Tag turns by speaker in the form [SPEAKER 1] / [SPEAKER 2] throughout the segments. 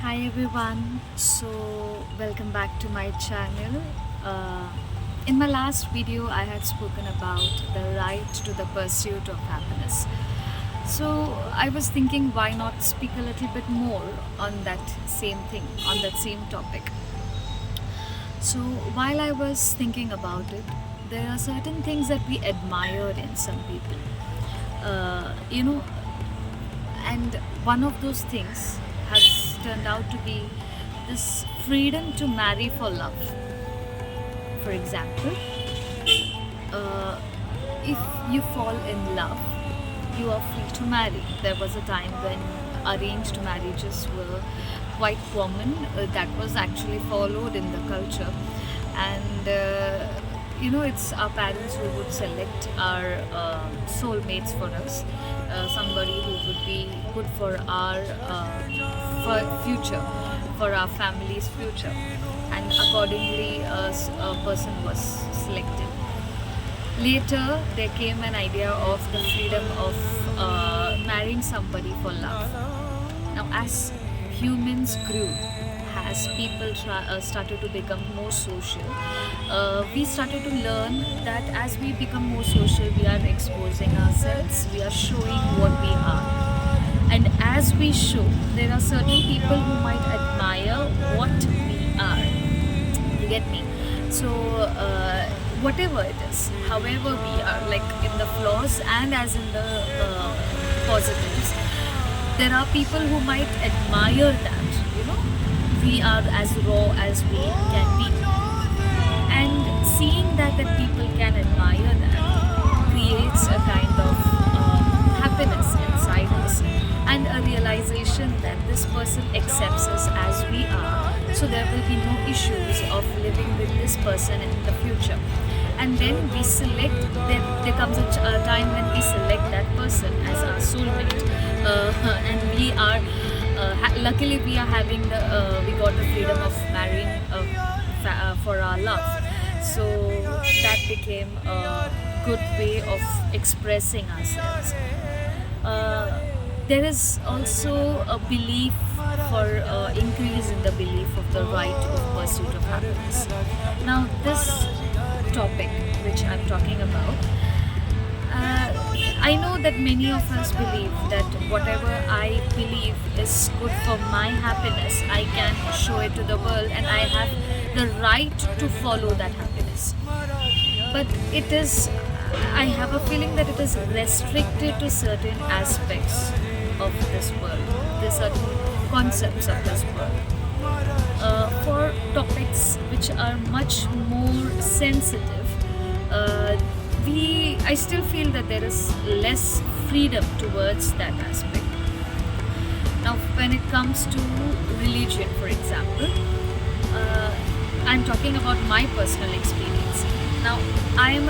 [SPEAKER 1] Hi everyone, welcome back to my channel. Uh, in my last video, I had spoken about the right to the pursuit of happiness. So, I was thinking why not speak a little bit more on that same thing, on that same topic. So, while I was thinking about it, there are certain things that we admired in some people. Uh, you know, and one of those things has turned out to be this freedom to marry for love. For example, uh, if you fall in love, you are free to marry. There was a time when arranged marriages were quite common. That was actually followed in the culture, and it's our parents who would select our soulmates for us, somebody who would be good for our future, for our family's future, and accordingly, a person was selected. Later, there came an idea of the freedom of marrying somebody for love. Now, as humans grew, as people started to become more social, we started to learn that as we become more social, we are exposing ourselves, we are showing what we are. And as we show, there are certain people who might admire what we are. You get me? So, whatever it is, however we are, like in the flaws and as in the positives, there are people who might admire that, we are as raw as we can be. And seeing that people can admire that creates a kind of happiness inside us and a realization that this person accepts us as we are, so there will be no issues of living with this person in the future. And then we select, there comes a time when we select that person as our soulmate, and we are luckily we are having we got the freedom of marrying for our love. So that became a good way of expressing ourselves. There is also a belief for increase in the belief of the right of pursuit of happiness. Now, this topic which I'm talking about, I know that many of us believe that whatever I believe is good for my happiness, I can show it to the world and I have the right to follow that happiness. But it is, I have a feeling that it is restricted to certain aspects of this world, the certain concepts of this world. For topics which are much more sensitive, I still feel that there is less freedom towards that aspect. Now, when it comes to religion, for example, I'm talking about my personal experience. Now, I am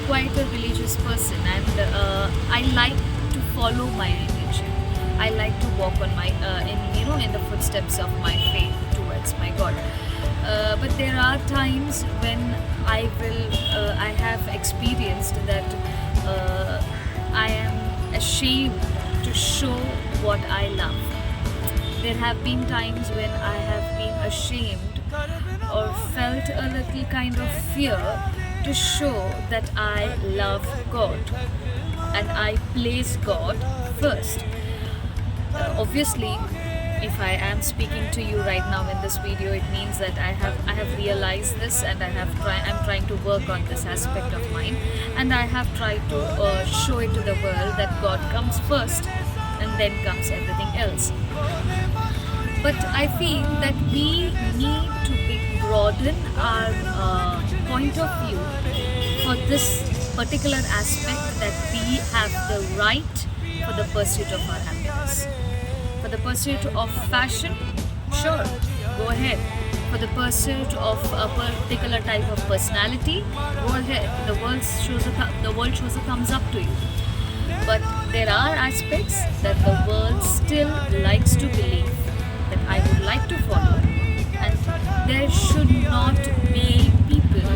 [SPEAKER 1] quite a religious person, and I like to follow my religion. I like to walk on my in the footsteps of my faith towards my God. But there are times when I have experienced that I am ashamed to show what I love. There have been times when I have been ashamed or felt a little kind of fear to show that I love God and I place God first. Obviously, if I am speaking to you right now in this video, it means that I have realized this, and I'm trying to work on this aspect of mine, and I have tried to show it to the world that God comes first, and then comes everything else. But I feel that we need to broaden our point of view for this particular aspect, that we have the right for the pursuit of our happiness. For the pursuit of fashion, sure, go ahead. For the pursuit of a particular type of personality, go ahead. The world shows a thumbs up to you. But there are aspects that the world still likes to believe that I would like to follow, and there should not be people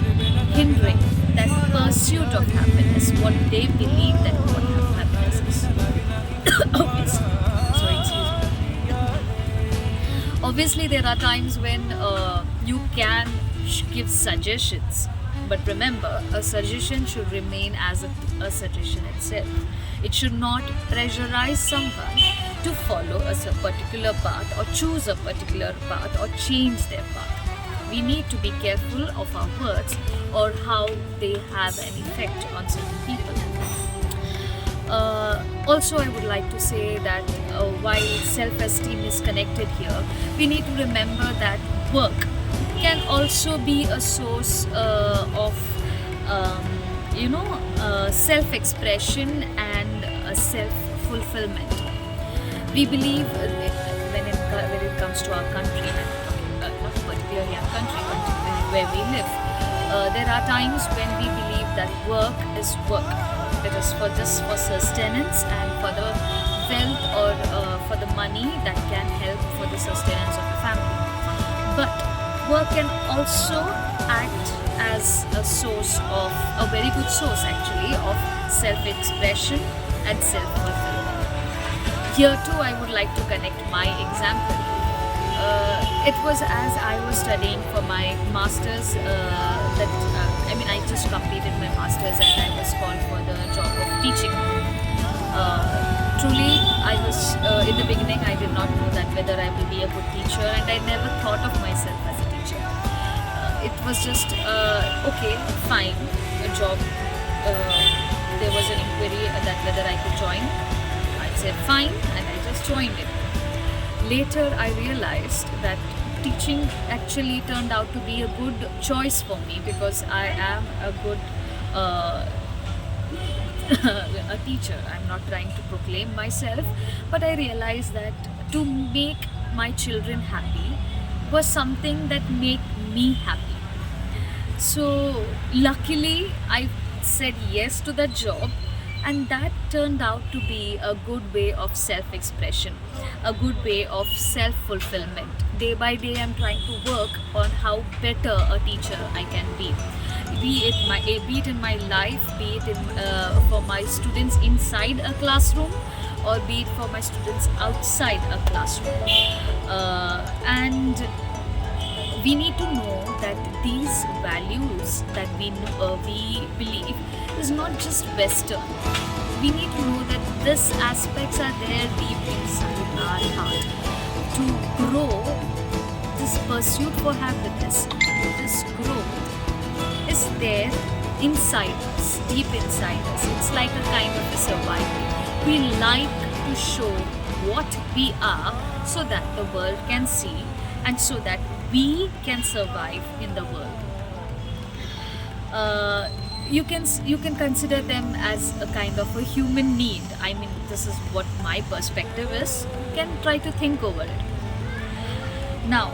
[SPEAKER 1] hindering that pursuit of happiness, what they believe that what happiness is. Obviously. Obviously, there are times when you can give suggestions, but remember, a suggestion should remain as a suggestion itself. It should not pressurize someone to follow particular path or choose a particular path or change their path. We need to be careful of our words or how they have an effect on certain people. Also, I would like to say that while self-esteem is connected here, we need to remember that work can also be a source of self-expression and self-fulfillment. We believe when it comes to our country, not particularly our country, but where we live, there are times when we believe that work is work. It is for just for sustenance and for the wealth or for the money that can help for the sustenance of the family. But work can also act as a source of, a very good source actually, of self-expression and self-fulfillment. Here too I would like to connect my example. It was as I was studying for my master's I just completed my master's and I was called for the job of teaching. Truly, I was in the beginning I did not know that whether I will be a good teacher, and I never thought of myself as a teacher. It was just okay, fine, a job. There was an inquiry that whether I could join. I said fine, and I just joined it. Later I realized that teaching actually turned out to be a good choice for me, because I am a good a teacher. I'm not trying to proclaim myself, but I realized that to make my children happy was something that made me happy. So luckily I said yes to that job, and that turned out to be a good way of self-expression, a good way of self-fulfillment. Day by day I'm trying to work on how better a teacher I can be it in my life, be it in for my students inside a classroom, or be it for my students outside a classroom. And we need to know that these values that we believe is not just Western. We need to know that these aspects are there deep inside our heart. To grow, this pursuit for happiness, this growth is there inside us, deep inside us. It's like a kind of a survival. We like to show what we are so that the world can see, and so that we can survive in the world. You can consider them as a kind of a human need. I mean, this is what my perspective is. You can try to think over it. Now,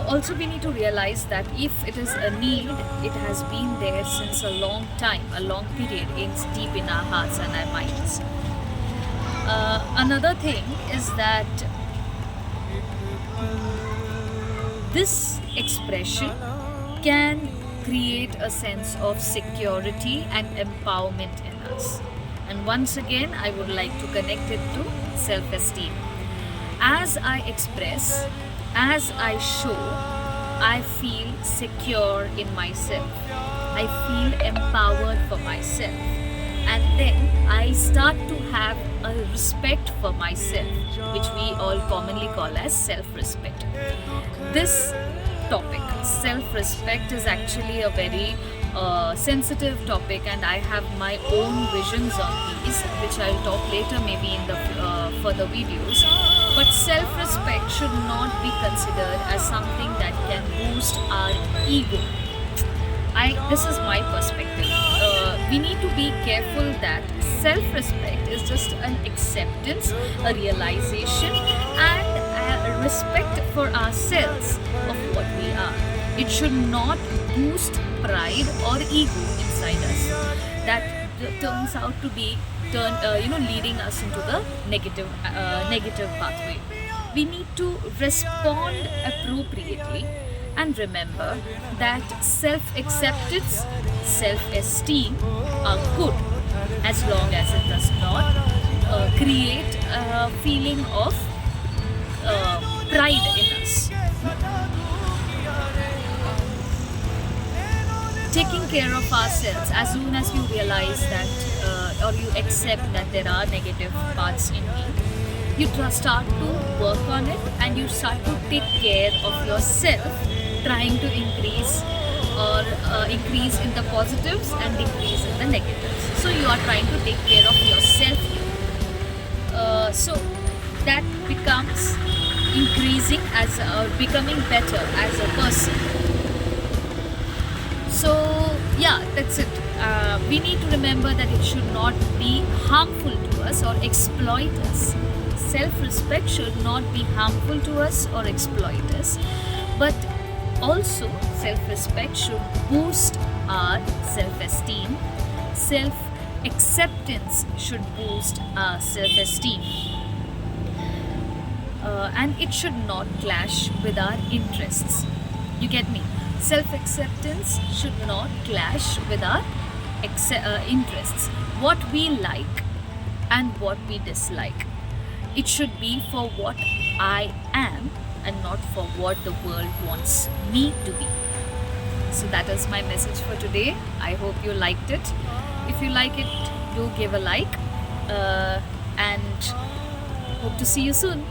[SPEAKER 1] also we need to realize that if it is a need, it has been there since a long time, a long period. It's deep in our hearts and our minds. Another thing is that this expression can create a sense of security and empowerment in us. And once again, I would like to connect it to self-esteem. As I express, as I show, I feel secure in myself. I feel empowered for myself. And then I start to have a respect for myself, which we all commonly call as self-respect. This topic, self-respect, is actually a very sensitive topic, and I have my own visions on these, which I'll talk later maybe in the further videos. But self-respect should not be considered as something that can boost our ego. This is my perspective. We need to be careful that self-respect is just an acceptance, a realization, and a respect for ourselves of what we are. It should not boost pride or ego inside us. That turns out to be leading us into the negative pathway. We need to respond appropriately. And remember that self-acceptance, self-esteem are good as long as it does not create a feeling of pride in us. care of ourselves. As soon as you realize that or you accept that there are negative parts in me, you start to work on it and you start to take care of yourself, trying to increase or increase in the positives and decrease in the negatives. So you are trying to take care of yourself here. So that becomes increasing as becoming better as a person. So yeah, that's it. We need to remember that it should not be harmful to us or exploit us. Self-respect should not be harmful to us or exploit us, but also self-respect should boost our self-esteem. Self-acceptance should boost our self-esteem. And it should not clash with our interests. You get me? Self-acceptance should not clash with our interests. What we like and what we dislike. It should be for what I am and not for what the world wants me to be. So that is my message for today. I hope you liked it. If you like it, do give a like, and hope to see you soon.